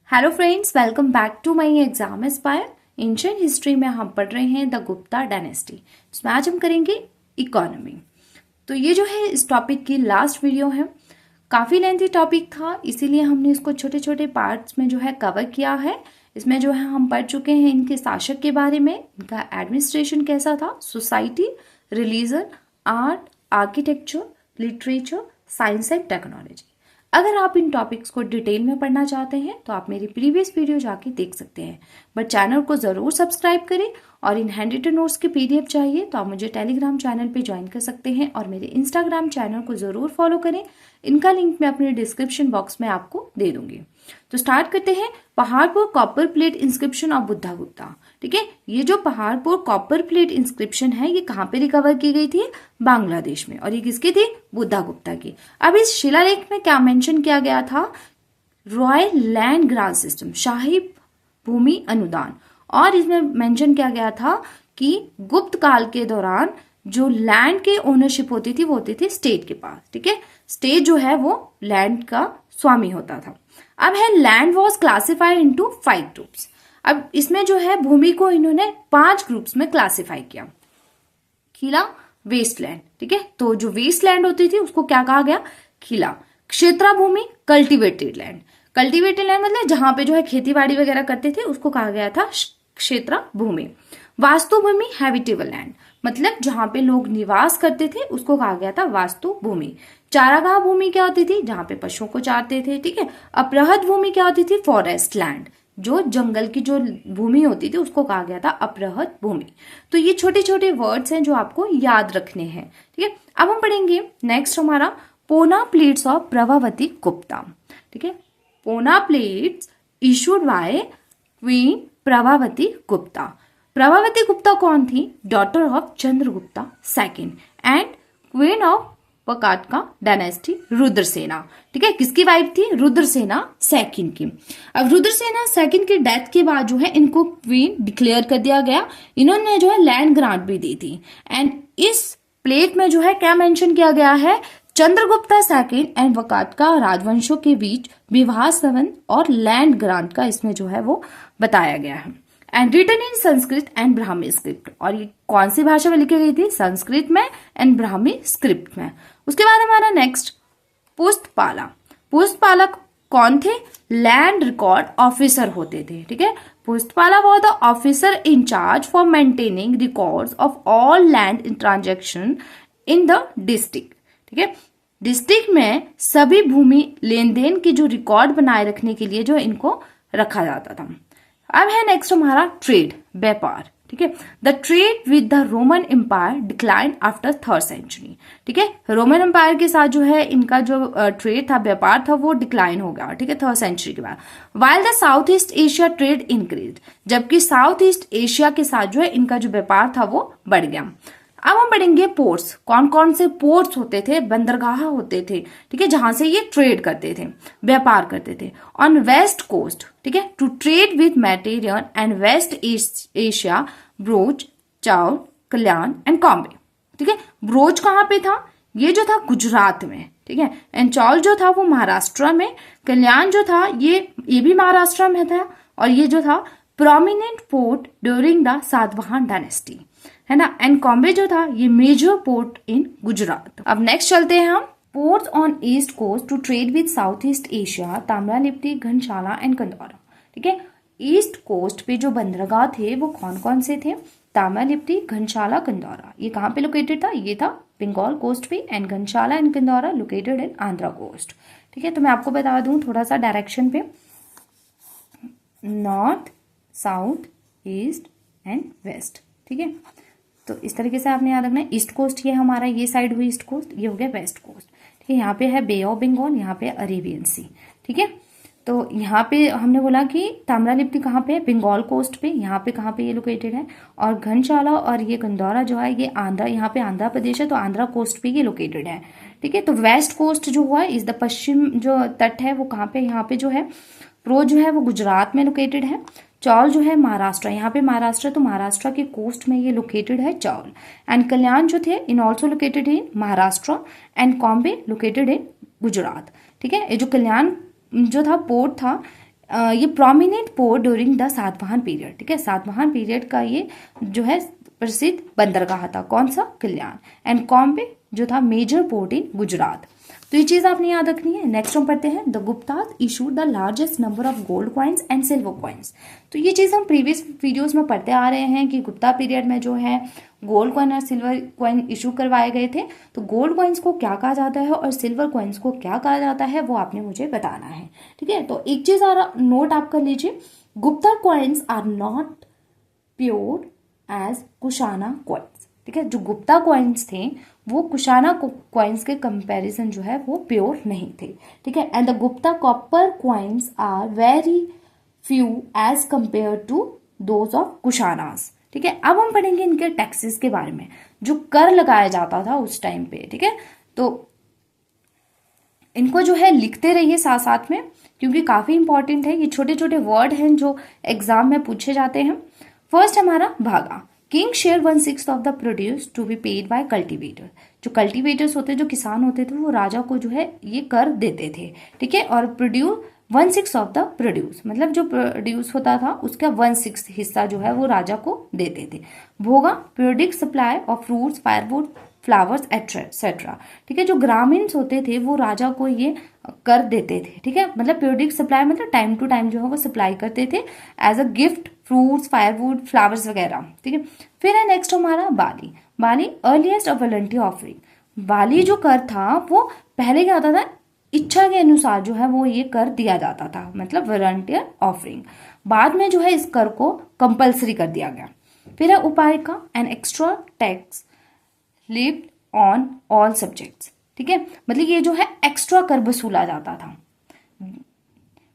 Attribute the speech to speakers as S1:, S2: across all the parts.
S1: Hello friends, welcome back to my exam aspire. Ancient history में हम पढ़ रहे हैं द गुप्ता डायनेस्टी। इसमें आज हम करेंगे इकोनॉमी। तो ये जो है इस टॉपिक की लास्ट वीडियो है। काफ़ी लेंथी टॉपिक था, इसीलिए हमने इसको छोटे छोटे पार्ट्स में जो है कवर किया है। इसमें जो है हम पढ़ चुके हैं इनके शासक के बारे में, इनका एडमिनिस्ट्रेशन कैसा था, society, religion, art, architecture, literature, science and technology. अगर आप इन टॉपिक्स को डिटेल में पढ़ना चाहते हैं तो आप मेरी प्रीवियस वीडियो जाके देख सकते हैं, बट चैनल को ज़रूर सब्सक्राइब करें। और इन हैंड रिटन नोट्स के पीडीएफ चाहिए तो आप मुझे टेलीग्राम चैनल पे ज्वाइन कर सकते हैं और मेरे इंस्टाग्राम चैनल को ज़रूर फॉलो करें। इनका लिंक मैं अपने डिस्क्रिप्शन बॉक्स में आपको दे दूंगी। तो स्टार्ट करते हैं। Paharpur copper plate inscription of Buddha Gupta. ठीक है, ये जो पहाड़पुर कॉपर प्लेट इंस्क्रिप्शन है ये कहाँ पे रिकवर की गई थी? बांग्लादेश में। और ये किसकी थी? बुद्धा गुप्ता की। अब इस शिलालेख में क्या मेंशन किया गया था? रॉयल लैंड ग्रांट सिस्टम, शाही भूमि अनुदान। और इसमें मेंशन किया गया था कि गुप्त काल के दौरान जो लैंड की ओनरशिप होती थी वो होती थी स्टेट के पास। ठीक है, स्टेट जो है वो लैंड का स्वामी होता था। अब है land was classified into 5 groups. अब इसमें जो है भूमि को इन्होंने 5 ग्रुप्स में क्लासिफाई किया। खिला, वेस्टलैंड। ठीक है, तो जो वेस्टलैंड होती थी उसको क्या कहा गया? खिला। क्षेत्रा भूमि, कल्टिवेटेड लैंड। कल्टिवेटेड लैंड मतलब जहां पे जो है खेती बाड़ी वगैरह करते थे उसको कहा गया था क्षेत्रा भूमि। वास्तु भूमि, हैबिटेबल लैंड, मतलब जहां पे लोग निवास करते थे उसको कहा गया था वास्तु भूमि। चारागाह भूमि क्या होती थी? जहां पे पशुओं को चारते थे। ठीक है। अपरहत भूमि क्या होती थी? फॉरेस्ट लैंड, जो जंगल की जो भूमि होती थी उसको कहा गया था अपरहत भूमि। तो ये छोटे छोटे वर्ड्स हैं जो आपको याद रखने हैं। ठीक है, अब हम पढ़ेंगे नेक्स्ट हमारा पूना प्लेट्स ऑफ प्रभावती गुप्ता। ठीक है, Poona plates issued by queen Prabhavati Gupta. Prabhavati Gupta कौन थी? Daughter of Chandragupta second and queen of Vakataka dynasty, Rudrasena. ठीक है, किसकी वाइफ थी? रुद्रसेना सेकंड की। अब रुद्रसेना सेकंड की डेथ के बाद जो है इनको क्वीन डिक्लेयर कर दिया गया। इन्होंने जो है लैंड ग्रांट भी दी थी। एंड इस प्लेट में जो है क्या मेंशन किया गया है? चंद्रगुप्ता सेकंड एंड वकाटका राजवंशों के बीच विवाह संबंध और लैंड ग्रांट का इसमें जो है वो बताया गया है। And written in Sanskrit and Brahmi script. और ये कौन सी भाषा में लिखी गई थी? संस्कृत में एंड ब्राह्मी स्क्रिप्ट में। उसके बाद हमारा नेक्स्ट पुस्तपाला। पुस्तपाला कौन थे? लैंड रिकॉर्ड ऑफिसर होते थे। ठीक है, pustapala was the officer in charge for maintaining records of all land transaction in the district. ठीक है, डिस्ट्रिक्ट में सभी भूमि लेन देन की जो रिकॉर्ड बनाए रखने के लिए जो इनको रखा जाता था। अब है नेक्स्ट हमारा ट्रेड, व्यापार। ठीक है, the trade with the Roman empire decline after 3rd century. ठीक है, रोमन एम्पायर के साथ जो है इनका जो ट्रेड था, व्यापार था, वो डिक्लाइन हो गया। ठीक है, 3rd सेंचुरी के बाद। While the south East Asia trade increase, जबकि साउथ ईस्ट एशिया के साथ जो है इनका जो व्यापार था वो बढ़ गया। अब हम पढ़ेंगे पोर्ट्स। कौन कौन से पोर्ट्स होते थे? बंदरगाह होते थे। ठीक है, जहां से ये ट्रेड करते थे, व्यापार करते थे। ऑन वेस्ट कोस्ट, ठीक है, to trade with material and West Asia, Broach, Chaul, Kalyan and Cambay. ठीक है, ब्रोच कहाँ पे था? ये जो था गुजरात में। ठीक है, एंड चाउल जो था वो महाराष्ट्र में। कल्याण जो था ये भी महाराष्ट्र में था। और ये जो था prominent port during the Satavahana dynasty, है ना। एंड कॉम्बे जो था ये मेजर पोर्ट इन गुजरात। अब नेक्स्ट चलते हैं हम। Ports on east coast to trade with South East Asia, Tamralipti, Ghantasala and Kandaura. ठीक है, ईस्ट कोस्ट पे जो बंदरगाह थे वो कौन कौन से थे? ताम्रालिप्ति, घनशाला, कंदौरा। ये कहाँ पे लोकेटेड था? ये था बंगाल कोस्ट पे। And Ghantasala and Kandaura located in Andhra coast. ठीक है, तो मैं आपको बता दूं थोड़ा सा डायरेक्शन पे, north, south, east and west. ठीक है, तो इस तरीके से आपने याद रखना है। ईस्ट कोस्ट ये हमारा, ये साइड हुई ईस्ट कोस्ट, ये हो गया वेस्ट कोस्ट। ठीक है, यहाँ पे है बे ऑफ बंगाल, यहाँ पे अरेबियन सी। ठीक है, तो यहाँ पे हमने बोला कि ताम्रालिप्ति कहाँ पे है? बंगाल कोस्ट पे। यहाँ पे कहाँ पे ये लोकेटेड है? और घनशाला और ये कंदौरा जो है ये आंध्रा, यहाँ पे आंध्र प्रदेश है तो आंध्रा कोस्ट पे ये लोकेटेड है। ठीक है, तो वेस्ट कोस्ट जो हुआ इस द पश्चिम जो तट है वो कहाँ पे? यहाँ पे जो है प्रो जो है वो गुजरात में लोकेटेड है। चौल जो है महाराष्ट्र, यहाँ पे महाराष्ट्र, तो महाराष्ट्र के कोस्ट में ये लोकेटेड है चौल। एंड कल्याण जो थे in also located in Maharashtra and Cambay located in Gujarat. ठीक है, ये जो कल्याण जो था पोर्ट था ये prominent port during the Satavahana period, ठीक है, सातवाहन पीरियड का ये जो है प्रसिद्ध बंदरगाह था, कौन सा, कल्याण। एंड कॉम्बे जो था मेजर पोर्ट इन गुजरात। तो ये चीज आपने याद रखनी है। नेक्स्ट हम पढ़ते हैं, the Guptas issued the largest number of gold coins and silver coins. तो ये चीज हम प्रीवियस वीडियोस में पढ़ते आ रहे हैं कि गुप्ता पीरियड में जो है गोल्ड कॉइन और सिल्वर कॉइन इशू करवाए गए थे। तो गोल्ड कॉइन्स को क्या कहा जाता है और सिल्वर कॉइन्स को क्या कहा जाता है वो आपने मुझे बताना है, ठीक है। तो एक चीज और नोट आप कर लीजिए, Gupta coins are not pure as Kushana coins, ठीक है। जो गुप्ता कॉइन्स थे वो कुशाना कॉइन्स के कंपैरिजन जो है वो प्योर नहीं थे, ठीक है। And the Gupta copper coins are very few as compare to those of Kushanas, ठीक है। अब हम पढ़ेंगे इनके टैक्सेस के बारे में, जो कर लगाया जाता था उस टाइम पे, ठीक है। तो इनको जो है लिखते रहिए साथ साथ में, क्योंकि काफी इंपॉर्टेंट है। ये छोटे छोटे वर्ड हैं जो एग्जाम में पूछे जाते हैं। फर्स्ट हमारा bhaga, king share 1/6 of the produce to be paid by cultivator. जो कल्टीवेटर्स होते, जो किसान होते थे, वो राजा को जो है ये कर देते थे, ठीक है। और प्रोड्यूस 1/6 ऑफ द प्रोड्यूस, मतलब जो प्रोड्यूस होता था उसका 1/6 हिस्सा जो है वो राजा को देते थे। भोगा, periodic supply of fruits, firewood, flowers etcetera, ठीक है। जो ग्रामीण होते थे वो राजा को ये कर देते थे, ठीक है। मतलब पीरियडिक सप्लाई मतलब टाइम टू टाइम जो है वो सप्लाई करते थे as a gift, fruits, firewood, flowers वगैरह, ठीक है। फिर है नेक्स्ट हमारा bali. Bali earliest of volunteer offering. Bali जो कर था वो पहले क्या होता था, इच्छा के अनुसार जो है वो ये कर दिया जाता था, मतलब वॉलंटियर ऑफरिंग। बाद में जो है इस कर को कंपल्सरी कर दिया गया। फिर है upayika, an extra tax levied on all subjects, ठीक है। मतलब ये जो है एक्स्ट्रा कर वसूला जाता था।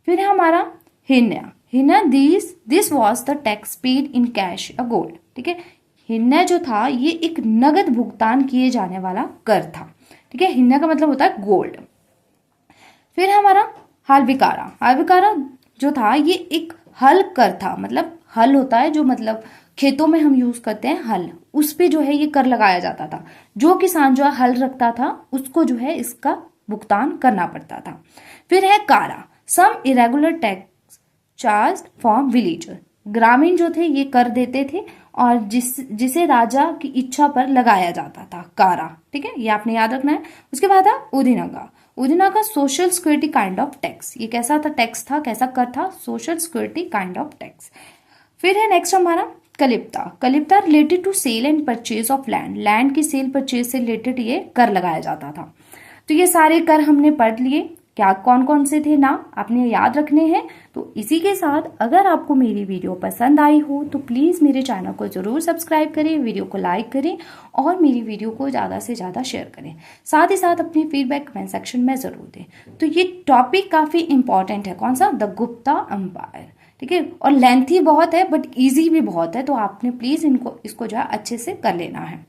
S1: फिर है हमारा hiranya. Hiranya, this was the tax paid in cash या गोल्ड, ठीक है। हिन्या जो था ये एक नगद भुगतान किए जाने वाला कर था, ठीक है। हिन्या का मतलब होता है गोल्ड। फिर हमारा हालविकारा। हालविकारा जो था ये एक हल कर था, मतलब हल होता है जो मतलब खेतों में हम यूज करते हैं हल, उस पे जो है ये कर लगाया जाता था। जो किसान जो हल रखता था उसको जो है इसका भुगतान करना पड़ता था। फिर है kara, some irregular tax charge from villager. ग्रामीण जो थे ये कर देते थे और जिसे राजा की इच्छा पर लगाया जाता था, कारा, ठीक है। ये आपने याद रखना है। उसके बाद था udranga. Udranga social security kind of tax. ये कैसा था टैक्स था, कैसा कर था, social security kind of tax. फिर है नेक्स्ट हमारा klipta. Klipta related to sale and purchase of land. Land की सेल परचेज से रिलेटेड ये कर लगाया जाता था। तो ये सारे कर हमने पढ़ लिए, क्या कौन कौन से थे नाम आपने याद रखने हैं। तो इसी के साथ अगर आपको मेरी वीडियो पसंद आई हो तो प्लीज़ मेरे चैनल को ज़रूर सब्सक्राइब करें, वीडियो को लाइक करें और मेरी वीडियो को ज़्यादा से ज़्यादा शेयर करें। साथ ही साथ अपनी फीडबैक कमेंट सेक्शन में ज़रूर दें। तो ये टॉपिक काफ़ी इंपॉर्टेंट है, कौन सा, द गुप्ता एम्पायर, ठीक है। और लेंथी बहुत है बट ईजी भी बहुत है, तो आपने प्लीज़ इसको जो है अच्छे से कर लेना है।